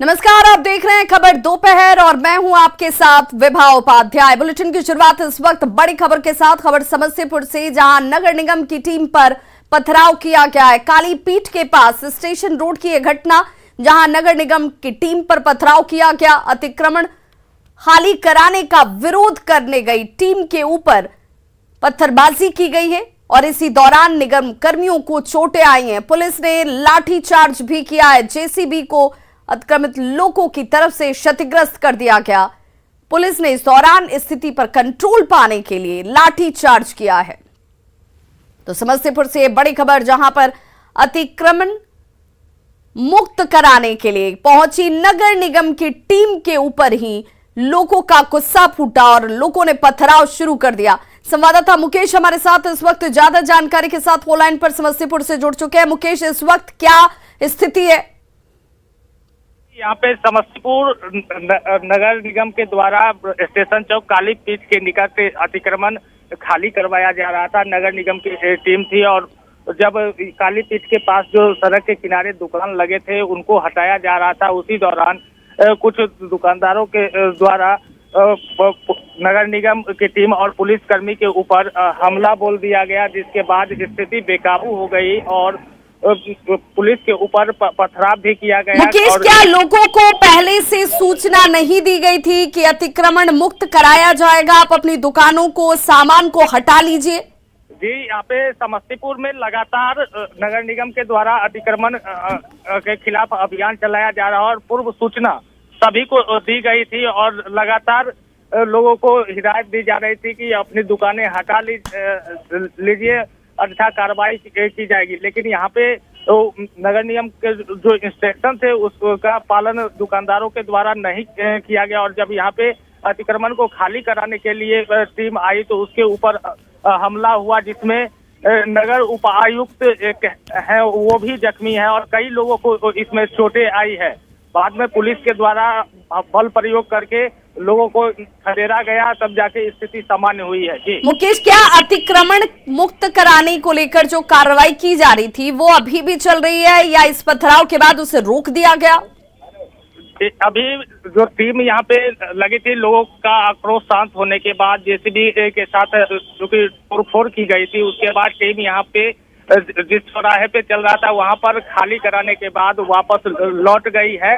नमस्कार, आप देख रहे हैं खबर दोपहर और मैं हूं आपके साथ विभा उपाध्याय। बुलेटिन की शुरुआत इस वक्त बड़ी खबर के साथ, खबर समस्तीपुर से, जहां नगर निगम की टीम पर पथराव किया गया है। काली पीठ के पास स्टेशन रोड की यह घटना, जहां नगर निगम की टीम पर पथराव किया गया। अतिक्रमण खाली कराने का विरोध करने गई टीम के ऊपर पत्थरबाजी की गई है और इसी दौरान निगम कर्मियों को चोटें आई हैं। पुलिस ने लाठीचार्ज भी किया है। जेसीबी को अतिक्रमित लोगों की तरफ से क्षतिग्रस्त कर दिया गया। पुलिस ने इस दौरान स्थिति पर कंट्रोल पाने के लिए लाठीचार्ज किया है। तो समस्तीपुर से बड़ी खबर, जहां पर अतिक्रमण मुक्त कराने के लिए पहुंची नगर निगम की टीम के ऊपर ही लोगों का गुस्सा फूटा और लोगों ने पथराव शुरू कर दिया। संवाददाता मुकेश हमारे साथ इस वक्त ज्यादा जानकारी के साथ फोनलाइन पर समस्तीपुर से जुड़ चुके हैं। मुकेश, इस वक्त क्या स्थिति है? यहाँ पे समस्तीपुर नगर निगम के द्वारा स्टेशन चौक काली पीठ के निकट अतिक्रमण खाली करवाया जा रहा था। नगर निगम की टीम थी और जब काली पीठ के पास जो सड़क के किनारे दुकान लगे थे उनको हटाया जा रहा था, उसी दौरान कुछ दुकानदारों के द्वारा नगर निगम की टीम और पुलिस कर्मी के ऊपर हमला बोल दिया गया, जिसके बाद स्थिति बेकाबू हो गई और पुलिस के ऊपर पथराव भी किया गया। मुकेश, क्या लोगों को पहले से सूचना नहीं दी गई थी कि अतिक्रमण मुक्त कराया जाएगा, आप अपनी दुकानों को, सामान को हटा लीजिए? जी, यहाँ पे समस्तीपुर में लगातार नगर निगम के द्वारा अतिक्रमण के खिलाफ अभियान चलाया जा रहा है और पूर्व सूचना सभी को दी गई थी और लगातार लोगों को हिदायत दी जा रही थी कि अपनी दुकानें हटा लीजिए, अन्यथा कार्रवाई की जाएगी। लेकिन यहाँ पे तो नगर निगम के जो इंस्ट्रक्शन थे उसका पालन दुकानदारों के द्वारा नहीं किया गया और जब यहाँ पे अतिक्रमण को खाली कराने के लिए टीम आई तो उसके ऊपर हमला हुआ, जिसमें नगर उपायुक्त एक है वो भी जख्मी है और कई लोगों को इसमें चोटें आई है। बाद में पुलिस के द्वारा बल प्रयोग करके लोगों को खदेड़ा गया, तब जाके स्थिति सामान्य हुई है। जी मुकेश, क्या अतिक्रमण मुक्त कराने को लेकर जो कार्रवाई की जा रही थी वो अभी भी चल रही है या इस पथराव के बाद उसे रोक दिया गया? अभी जो टीम यहाँ पे लगी थी, लोगों का आक्रोश शांत होने के बाद जेसीबी के साथ जो कि तोड़फोड़ की गई थी, उसके बाद टीम यहाँ पे जिस चौराहे पे चल रहा था वहां पर खाली कराने के बाद वापस लौट गई है।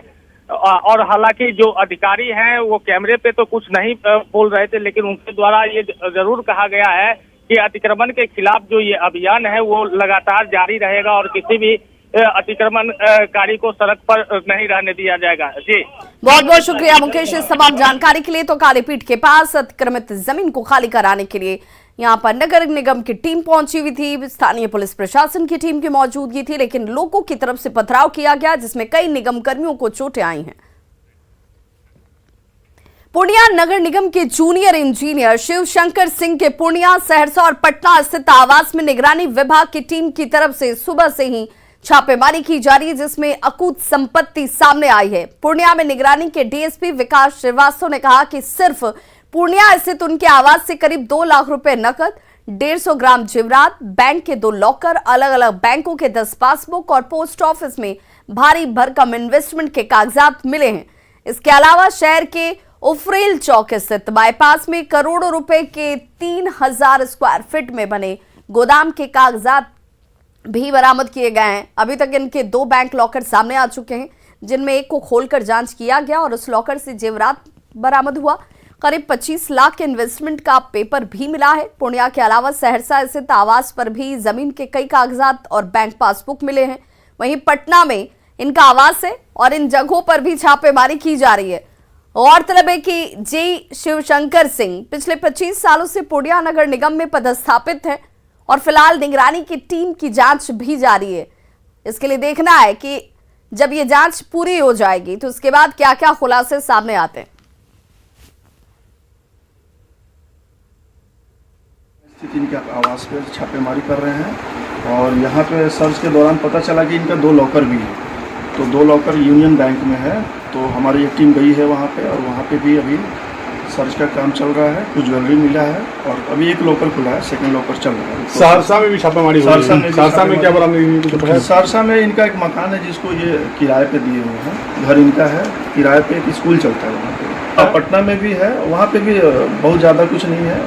और हालांकि जो अधिकारी हैं वो कैमरे पे तो कुछ नहीं बोल रहे थे, लेकिन उनके द्वारा ये जरूर कहा गया है कि अतिक्रमण के खिलाफ जो ये अभियान है वो लगातार जारी रहेगा और किसी भी अतिक्रमणकारी को सड़क पर नहीं रहने दिया जाएगा। जी, बहुत बहुत शुक्रिया मुकेश इस तमाम जानकारी के लिए। तो कालीपीठ के पास अतिक्रमित जमीन को खाली कराने के लिए यहाँ पर नगर निगम की टीम पहुंची हुई थी, स्थानीय पुलिस प्रशासन की टीम की मौजूदगी थी, लेकिन लोगों की तरफ से पथराव किया गया जिसमें कई निगम कर्मियों को चोटें आई हैं। पूर्णिया नगर निगम के जूनियर इंजीनियर शिव शंकर सिंह के पूर्णिया, सहरसा और पटना स्थित आवास में निगरानी विभाग की टीम की तरफ से सुबह से ही छापेमारी की जा रही है, जिसमें अकूत संपत्ति सामने आई है। पूर्णिया में निगरानी के डीएसपी विकास श्रीवास्तव ने कहा कि सिर्फ पूर्णिया स्थित उनके आवास से करीब 2 लाख रुपए नकद, 150 ग्राम जेवरात, बैंक के 2 लॉकर, अलग अलग बैंकों के 10 पासबुक और पोस्ट ऑफिस में भारी भरकम इन्वेस्टमेंट के कागजात मिले हैं। इसके अलावा शहर के उफरेल चौक स्थित बाईपास में करोड़ों रुपए के 3000 स्क्वायर फीट में बने गोदाम के कागजात भी बरामद किए गए हैं। अभी तक इनके 2 बैंक लॉकर सामने आ चुके हैं, जिनमें एक को खोलकर जांच किया गया और उस लॉकर से जेवरात बरामद हुआ। करीब 25 लाख के इन्वेस्टमेंट का पेपर भी मिला है। पूर्णिया के अलावा सहरसा स्थित आवास पर भी जमीन के कई कागजात और बैंक पासबुक मिले हैं। वहीं पटना में इनका आवास है और इन जगहों पर भी छापेमारी की जा रही है। गौरतलब है कि जी शिवशंकर सिंह पिछले 25 सालों से पूर्णिया नगर निगम में पदस्थापित है और फिलहाल निगरानी की टीम की जांच भी जारी है। इसके लिए देखना है कि जब ये जांच पूरी हो जाएगी तो उसके बाद क्या क्या खुलासे सामने आते हैं। इनके आवास पे छापेमारी कर रहे हैं और यहाँ पे सर्च के दौरान पता चला कि इनका 2 लॉकर भी है, तो 2 लॉकर यूनियन बैंक में है। तो हमारी एक टीम गई है वहाँ पे और वहाँ पे भी अभी सर्च का काम चल रहा है, कुछ ज्वेलरी मिला है और अभी एक लॉकर खुला है, सेकंड लॉकर चल रहा है। सहरसा में भी छापेमारी हो रही है। सहरसा में क्या बरामदगी? सहरसा में इनका एक मकान है जिसको ये किराए पे दिए हुए हैं, घर इनका है, किराए पे एक स्कूल चलता है वहाँ पे। पटना में भी है, वहाँ पे भी बहुत ज़्यादा कुछ नहीं है।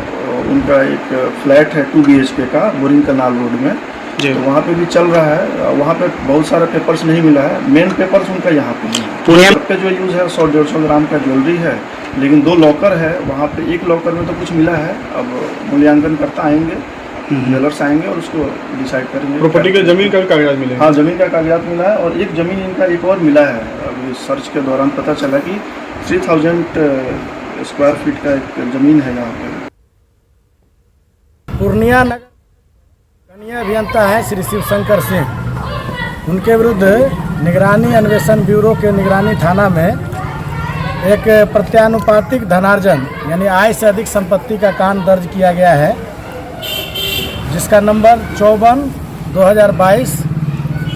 उनका एक फ्लैट है 2 BHK का बोरिंग कनाल रोड में, तो वहाँ पे भी चल रहा है। वहाँ पे बहुत सारा पेपर्स नहीं मिला है, मेन पेपर्स उनका यहाँ पे नहीं है। सब पे जो यूज़ है 100-150 ग्राम का ज्वेलरी है, लेकिन 2 लॉकर है वहाँ पे। एक लॉकर में तो कुछ मिला है, अब मूल्यांकन करता आएंगे, ज्वेलर्स आएंगे और उसको डिसाइड करेंगे। प्रॉपर्टी के जमीन का भी कागजात मिले? हाँ, जमीन का कागजात मिला है और एक जमीन इनका एक और मिला है। अभी सर्च के दौरान पता चला कि 3000 स्क्वायर फीट का एक जमीन है यहाँ पे। पूर्णिया नगर कनीय अभियंता है श्री शिव शंकर सिंह, उनके विरुद्ध निगरानी अन्वेषण ब्यूरो के निगरानी थाना में एक प्रत्यानुपातिक धनार्जन यानी आय से अधिक संपत्ति का कांड दर्ज किया गया है, जिसका नंबर 54/2022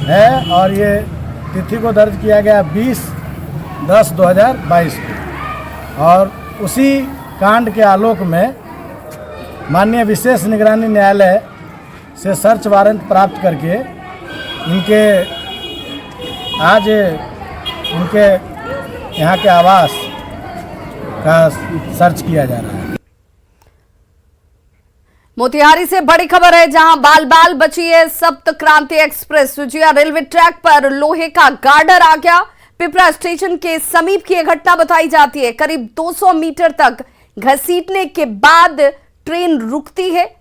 है और ये तिथि को दर्ज किया गया 20/10/2022 को। और उसी कांड के आलोक में माननीय विशेष निगरानी न्यायालय से सर्च वारंट प्राप्त करके आज इनके यहाँ के आवास का सर्च किया जा रहा है। मोतिहारी से बड़ी खबर है, जहां बाल बाल बची है सप्त क्रांति एक्सप्रेस। सुजिया रेलवे ट्रैक पर लोहे का गार्डर आ गया। पिपरा स्टेशन के समीप की यह घटना बताई जाती है। करीब 200 मीटर तक घसीटने के बाद ट्रेन रुकती है।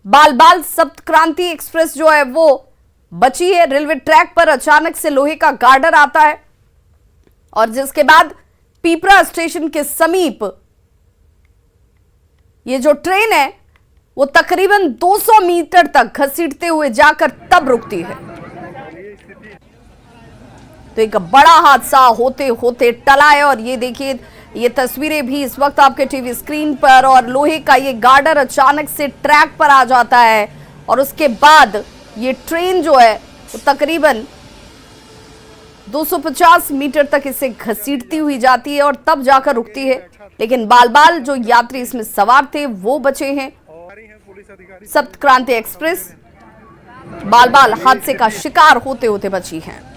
बाल बाल सप्त क्रांति एक्सप्रेस जो है वो बची है। रेलवे ट्रैक पर अचानक से लोहे का गार्डर आता है और जिसके बाद पिपरा स्टेशन के समीप ये जो ट्रेन है वो तकरीबन 200 मीटर तक घसीटते हुए जाकर तब रुकती है। तो एक बड़ा हादसा होते होते टला है और ये देखिए, ये तस्वीरें भी इस वक्त आपके टीवी स्क्रीन पर। और लोहे का ये गार्डर अचानक से ट्रैक पर आ जाता है और उसके बाद ये ट्रेन जो है वो तकरीबन 250 मीटर तक इसे घसीटती हुई जाती है और तब जाकर रुकती है। लेकिन बाल बाल जो यात्री इसमें सवार थे वो बचे हैं। सप्त क्रांति एक्सप्रेस बाल बाल हादसे का शिकार होते होते बची है।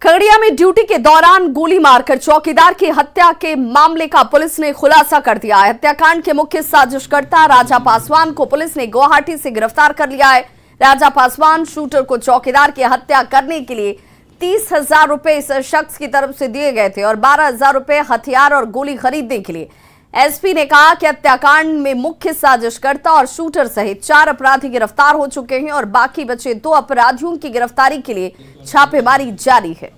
खगड़िया में ड्यूटी के दौरान गोली मारकर चौकीदार की हत्या के मामले का पुलिस ने खुलासा कर दिया है। हत्याकांड के मुख्य साजिशकर्ता राजा पासवान को पुलिस ने गुवाहाटी से गिरफ्तार कर लिया है। राजा पासवान शूटर को चौकीदार की हत्या करने के लिए 30,000 रुपए इस शख्स की तरफ से दिए गए थे और 12,000 रुपए हथियार और गोली खरीदने के लिए। एसपी ने कहा कि हत्याकांड में मुख्य साजिशकर्ता और शूटर सहित 4 अपराधी गिरफ्तार हो चुके हैं और बाकी बचे 2 अपराधियों की गिरफ्तारी के लिए छापेमारी जारी है।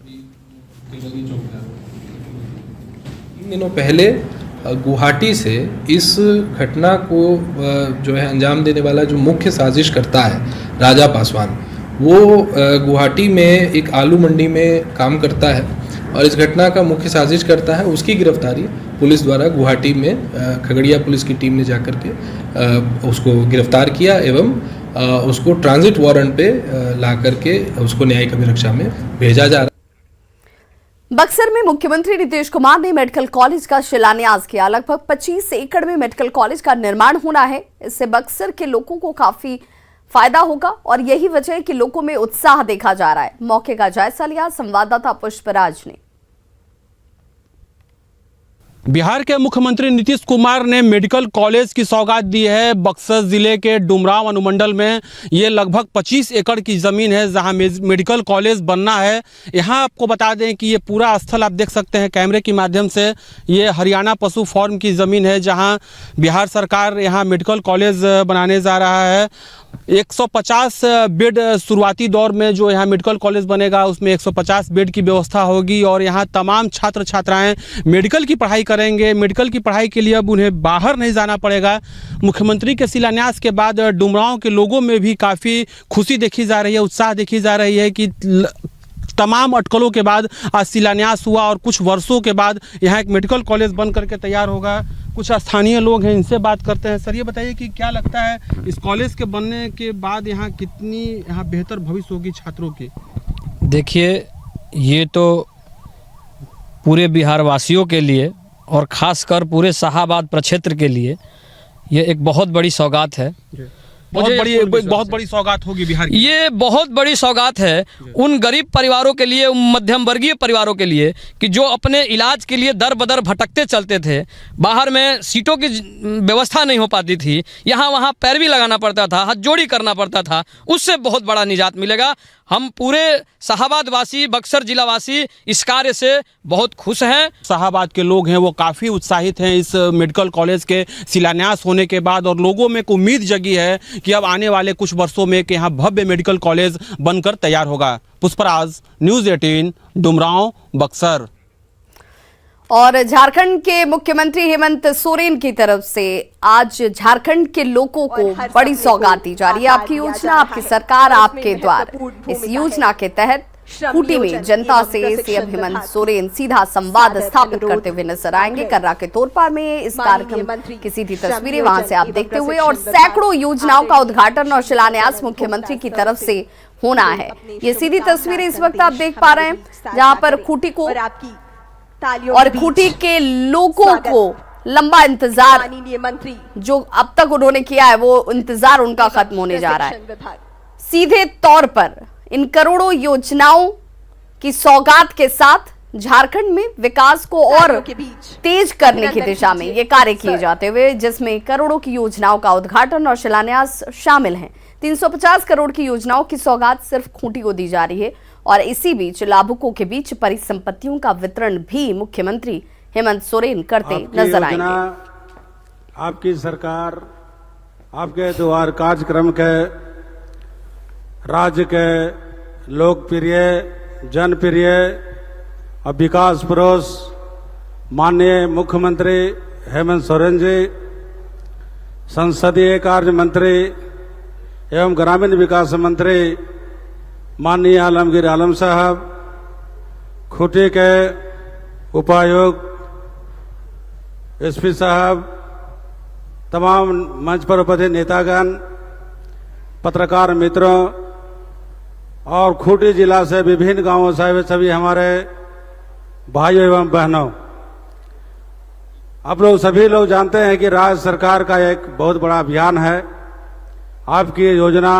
3 दिनों पहले गुवाहाटी से इस घटना को जो है अंजाम देने वाला जो मुख्य साजिशकर्ता है राजा पासवान, वो गुवाहाटी में एक आलू मंडी में काम करता है और इस घटना का मुख्य साजिश करता है। उसकी गिरफ्तारी पुलिस द्वारा गुवाहाटी में खगड़िया पुलिस की टीम ने जाकर के उसको गिरफ्तार किया एवं उसको ट्रांजिट वारंट पे ला करके उसको न्यायिक अभिरक्षा में भेजा जा रहा है। बक्सर में मुख्यमंत्री नीतीश कुमार ने मेडिकल कॉलेज का शिलान्यास किया। लगभग 25 एकड़ में मेडिकल कॉलेज का निर्माण होना है। इससे बक्सर के लोगों को काफी फायदा होगा और यही वजह है कि लोगों में उत्साह देखा जा रहा है। मौके का जायजा लिया संवाददाता पुष्पराज ने। बिहार के मुख्यमंत्री नीतीश कुमार ने मेडिकल कॉलेज की सौगात दी है। बक्सर जिले के डुमरांव अनुमंडल में ये लगभग 25 एकड़ की ज़मीन है जहां मेडिकल कॉलेज बनना है। यहां आपको बता दें कि ये पूरा स्थल आप देख सकते हैं कैमरे की माध्यम से। ये हरियाणा पशु फार्म की ज़मीन है जहां बिहार सरकार यहां मेडिकल कॉलेज बनाने जा रहा है। 150 बेड शुरुआती दौर में जो यहाँ मेडिकल कॉलेज बनेगा उसमें 150 बेड की व्यवस्था होगी और यहाँ तमाम छात्र छात्राएं मेडिकल की पढ़ाई करेंगे। मेडिकल की पढ़ाई के लिए अब उन्हें बाहर नहीं जाना पड़ेगा। मुख्यमंत्री के शिलान्यास के बाद डुमरांव के लोगों में भी काफ़ी खुशी देखी जा रही है, उत्साह देखी जा रही है कि तमाम अटकलों के बाद आज शिलान्यास हुआ और कुछ वर्षों के बाद यहाँ एक मेडिकल कॉलेज बन करके तैयार होगा। कुछ स्थानीय लोग हैं, इनसे बात करते हैं। सर, ये बताइए कि क्या लगता है इस कॉलेज के बनने के बाद यहाँ कितनी बेहतर भविष्य होगी छात्रों की? देखिए, ये तो पूरे बिहार वासियों के लिए और ख़ासकर पूरे शाहाबाद प्रक्षेत्र के लिए ये एक बहुत बड़ी सौगात है। बहुत बड़ी सौगात होगी बिहार की। ये बहुत बड़ी सौगात है उन गरीब परिवारों के लिए, उन मध्यम वर्गीय परिवारों के लिए कि जो अपने इलाज के लिए दर बदर भटकते चलते थे। बाहर में सीटों की व्यवस्था नहीं हो पाती थी, यहाँ वहाँ पैरवी लगाना पड़ता था, हाथ जोड़ी करना पड़ता था। उससे बहुत बड़ा निजात मिलेगा। हम पूरे शाहाबाद वासी, बक्सर जिला वासी इस कार्य से बहुत खुश हैं। शाहाबाद के लोग हैं वो काफ़ी उत्साहित हैं इस मेडिकल कॉलेज के शिलान्यास होने के बाद, और लोगों में एक उम्मीद जगी है कि अब आने वाले कुछ वर्षों में कि यहाँ भव्य मेडिकल कॉलेज बनकर तैयार होगा। पुष्पराज, न्यूज़ 18, डुमरांव, बक्सर। और झारखंड के मुख्यमंत्री हेमंत सोरेन की तरफ से आज झारखंड के लोगों को बड़ी सौगात दी जा रही है। आपकी योजना, आपकी सरकार, आपके द्वार। इस योजना के तहत खूंटी में जनता से सीएम हेमंत सोरेन सीधा संवाद स्थापित करते हुए नजर आएंगे। कर्रा के तौर पर में इस कार्यक्रम की सीधी तस्वीरें वहां से आप देखते हुए, और सैकड़ों योजनाओं का उद्घाटन और शिलान्यास मुख्यमंत्री की तरफ से होना है। ये सीधी तस्वीरें इस वक्त आप देख पा रहे हैं, जहां पर खूंटी को और खूंटी के लोगों को लंबा इंतजार जो अब तक उन्होंने किया है, वो इंतजार उनका खत्म होने जा रहा है। सीधे तौर पर इन करोड़ों योजनाओं की सौगात के साथ झारखंड में विकास को और तेज करने की दिशा में ये कार्य किए जाते हुए, जिसमें करोड़ों की योजनाओं का उद्घाटन और शिलान्यास शामिल हैं। 350 करोड़ की योजनाओं की सौगात सिर्फ खूंटी को दी जा रही है, और इसी बीच लाभुकों के बीच परिसंपत्तियों का वितरण भी मुख्यमंत्री हेमंत सोरेन करते नजर आएंगे। आपकी सरकार, आपके द्वार कार्यक्रम के राज्य के लोकप्रिय, जनप्रिय और विकास पुरुष माननीय मुख्यमंत्री हेमंत सोरेन जी, संसदीय कार्य मंत्री एवं ग्रामीण विकास मंत्री माननीय आलमगीर आलम साहब, खूंटी के उपायुक्त एसपी साहब, तमाम मंच पर उपस्थित नेतागण, पत्रकार मित्रों और खूंटी जिला से विभिन्न गांवों से सभी हमारे भाइयों एवं बहनों, आप लोग सभी लोग जानते हैं कि राज्य सरकार का एक बहुत बड़ा अभियान है। आपकी योजना,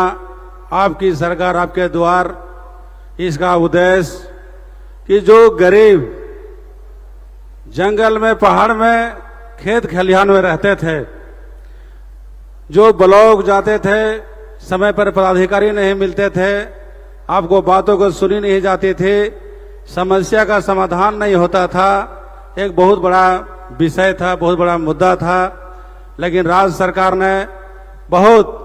आपकी सरकार, आपके द्वार, इसका उद्देश्य कि जो गरीब जंगल में, पहाड़ में, खेत खलिहान में रहते थे, जो ब्लॉक जाते थे, समय पर पदाधिकारी नहीं मिलते थे, आपको बातों को सुनी नहीं जाती थी, समस्या का समाधान नहीं होता था, एक बहुत बड़ा विषय था, बहुत बड़ा मुद्दा था। लेकिन राज्य सरकार ने बहुत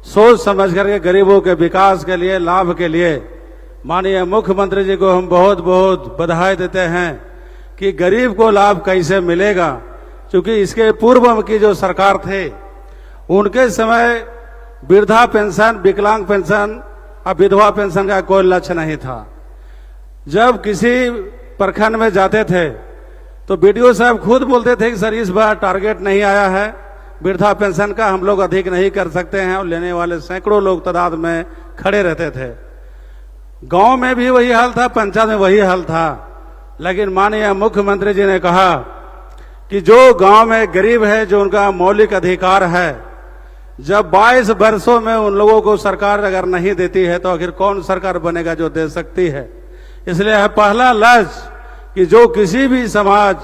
सोच समझ करके गरीबों के विकास के लिए, लाभ के लिए माननीय मुख्यमंत्री जी को हम बहुत बहुत बधाई देते हैं कि गरीब को लाभ कैसे मिलेगा। क्योंकि इसके पूर्व की जो सरकार थे, उनके समय वृद्धा पेंशन, विकलांग पेंशन और विधवा पेंशन का कोई लक्ष्य नहीं था। जब किसी प्रखंड में जाते थे तो बीडीओ साहब खुद बोलते थे कि सर इस बार टारगेट नहीं आया है, वृद्धा पेंशन का हम लोग अधिक नहीं कर सकते हैं, और लेने वाले सैकड़ों लोग तादाद में खड़े रहते थे। गांव में भी वही हाल था, पंचायत में वही हाल था। लेकिन माननीय मुख्यमंत्री जी ने कहा कि जो गांव में गरीब है, जो उनका मौलिक अधिकार है, जब 22 वर्षों में उन लोगों को सरकार अगर नहीं देती है तो आखिर कौन सरकार बनेगा जो दे सकती है। इसलिए पहला लक्ष्य कि जो किसी भी समाज,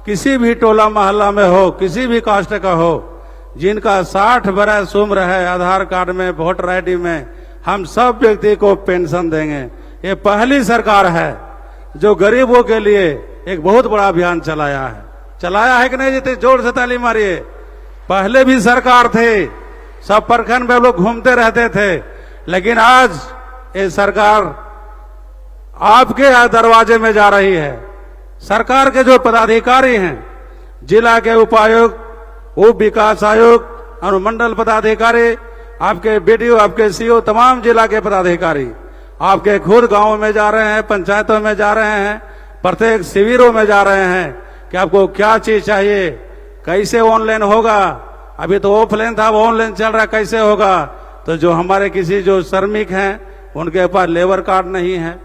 किसी भी टोला मोहल्ला में हो, किसी भी कास्ट का हो, जिनका 60 बरस उम्र है, आधार कार्ड में, वोटर आईडी में, हम सब व्यक्ति को पेंशन देंगे। ये पहली सरकार है जो गरीबों के लिए एक बहुत बड़ा अभियान चलाया है कि नहीं जीते? जोर से ताली मारिए। पहले भी सरकार थे, सब प्रखंड में लोग घूमते रहते थे, लेकिन आज ये सरकार आपके दरवाजे में जा रही है। सरकार के जो पदाधिकारी हैं, जिला के उपायुक्त, उप विकास आयुक्त, अनुमंडल पदाधिकारी, आपके बीडीओ, आपके सीओ, तमाम जिला के पदाधिकारी आपके खुद गांवों में जा रहे हैं, पंचायतों में जा रहे हैं, प्रत्येक शिविरों में जा रहे हैं कि आपको क्या चीज चाहिए, कैसे ऑनलाइन होगा। अभी तो ऑफलाइन था, वो ऑनलाइन चल रहा, कैसे होगा। तो जो हमारे किसी जो श्रमिक हैं, उनके पास लेबर कार्ड नहीं है,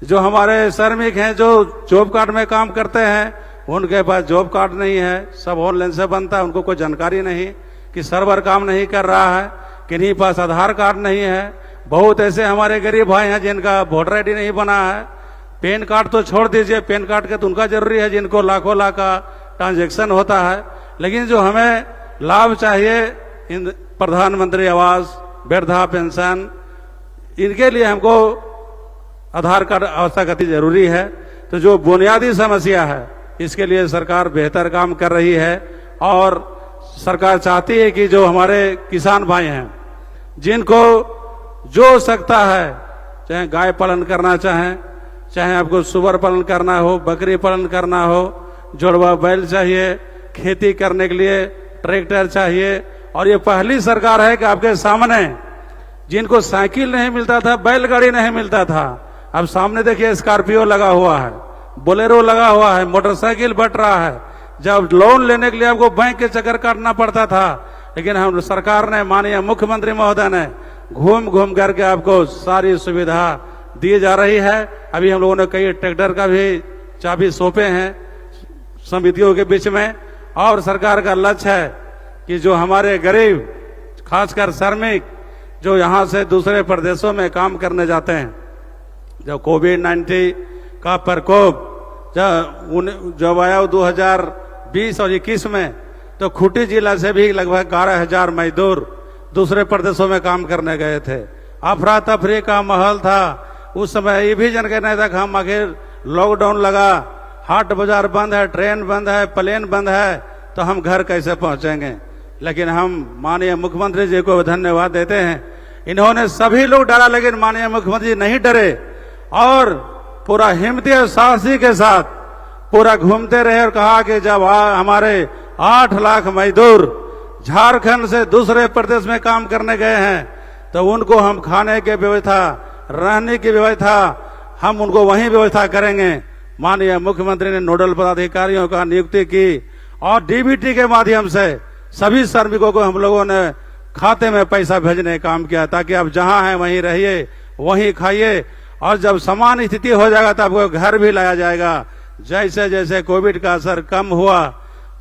जो हमारे श्रमिक हैं जो जॉब कार्ड में काम करते हैं, उनके पास जॉब कार्ड नहीं है, सब ऑनलाइन से बनता है, उनको कोई जानकारी नहीं कि सर्वर काम नहीं कर रहा है, किन्हीं पास आधार कार्ड नहीं है। बहुत ऐसे हमारे गरीब भाई हैं जिनका वोटर आईडी नहीं बना है। पैन कार्ड तो छोड़ दीजिए, पैन कार्ड के तो उनका जरूरी है जिनको लाखों लाख का ट्रांजैक्शन होता है, लेकिन जो हमें लाभ चाहिए इन प्रधानमंत्री आवास, वृद्धा पेंशन, इनके लिए हमको आधार कार्ड आवश्यक अति जरूरी है। तो जो बुनियादी समस्या है इसके लिए सरकार बेहतर काम कर रही है और सरकार चाहती है कि जो हमारे किसान भाई हैं जिनको जो सकता है, चाहे गाय पालन करना चाहें, चाहे आपको सुअर पालन करना हो, बकरी पालन करना हो, जुड़वा बैल चाहिए, खेती करने के लिए ट्रैक्टर चाहिए। और ये पहली सरकार है कि आपके सामने जिनको साइकिल नहीं मिलता था, बैलगाड़ी नहीं मिलता था, अब सामने देखिए स्कॉर्पियो लगा हुआ है, बोलेरो लगा हुआ है, मोटरसाइकिल बट रहा है। जब लोन लेने के लिए आपको बैंक के चक्कर काटना पड़ता था, लेकिन हम सरकार ने, माननीय मुख्यमंत्री महोदय ने घूम घूम करके आपको सारी सुविधा दी जा रही है। अभी हम लोगों ने कई ट्रैक्टर का भी चाबी सौंपे हैं समितियों के बीच में। और सरकार का लक्ष्य है कि जो हमारे गरीब, खासकर श्रमिक जो यहाँ से दूसरे प्रदेशों में काम करने जाते हैं, जब कोविड-19 का प्रकोप जब आया 2020 और 21 में, तो खूंटी जिला से भी लगभग 11,000 मजदूर दूसरे प्रदेशों में काम करने गए थे। अफरा तफरी का माहौल था। उस समय ये भी जनगणना था कि हम आखिर लॉकडाउन लगा, हाट बाजार बंद है, ट्रेन बंद है, प्लेन बंद है, तो हम घर कैसे पहुंचेंगे। लेकिन हम माननीय मुख्यमंत्री जी को धन्यवाद देते हैं, इन्होंने सभी लोग डरा, लेकिन माननीय मुख्यमंत्री जी नहीं डरे और पूरा हिम्मती और साहसी के साथ पूरा घूमते रहे और कहा कि जब हमारे 8 लाख मजदूर झारखंड से दूसरे प्रदेश में काम करने गए हैं, तो उनको हम खाने की व्यवस्था, रहने की व्यवस्था, हम उनको वहीं व्यवस्था करेंगे। माननीय मुख्यमंत्री ने नोडल पदाधिकारियों का नियुक्ति की और डीबीटी के माध्यम से सभी श्रमिकों को हम लोगों ने खाते में पैसा भेजने का काम किया, ताकि आप जहां हैं वहीं रहिए, वहीं खाइए, और जब समान स्थिति हो जाएगा तो आपको घर भी लाया जाएगा। जैसे जैसे कोविड का असर कम हुआ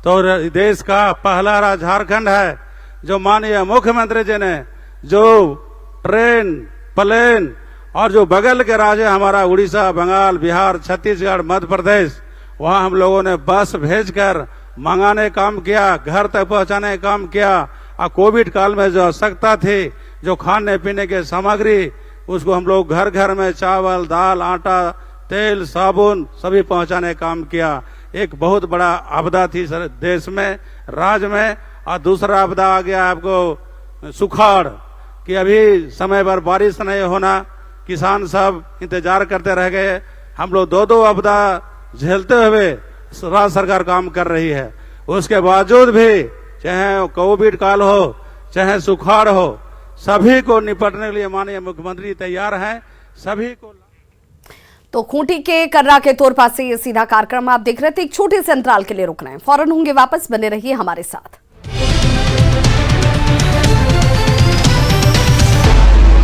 तो देश का पहला राज्य झारखंड है जो माननीय मुख्यमंत्री जी ने जो ट्रेन, प्लेन और जो बगल के राज्य हमारा उड़ीसा, बंगाल, बिहार, छत्तीसगढ़, मध्य प्रदेश, वहां हम लोगों ने बस भेजकर मंगाने काम किया, घर तक पहुंचाने काम किया। और कोविड काल में जो आवश्यकता थी, जो खाने पीने के सामग्री, उसको हम लोग घर घर में चावल, दाल, आटा, तेल, साबुन सभी पहुंचाने काम किया। एक बहुत बड़ा आपदा थी सर देश में, राज्य में। और दूसरा आपदा आ गया आपको सुखाड़, कि अभी समय पर बारिश नहीं होना, किसान सब इंतजार करते रह गए। हम लोग 2 आपदा झेलते हुए राज्य सरकार काम कर रही है। उसके बावजूद भी चाहे कोविड काल हो, चाहे सुखाड़ हो, सभी को निपटने के लिए माननीय मुख्यमंत्री तैयार हैं। सभी को तो खूंटी के कर्रा के तौर पर से ये सीधा कार्यक्रम आप देख रहे थे। एक छोटे से अंतराल के लिए रुक रहे हैं, फौरन होंगे वापस, बने रहिए हमारे साथ।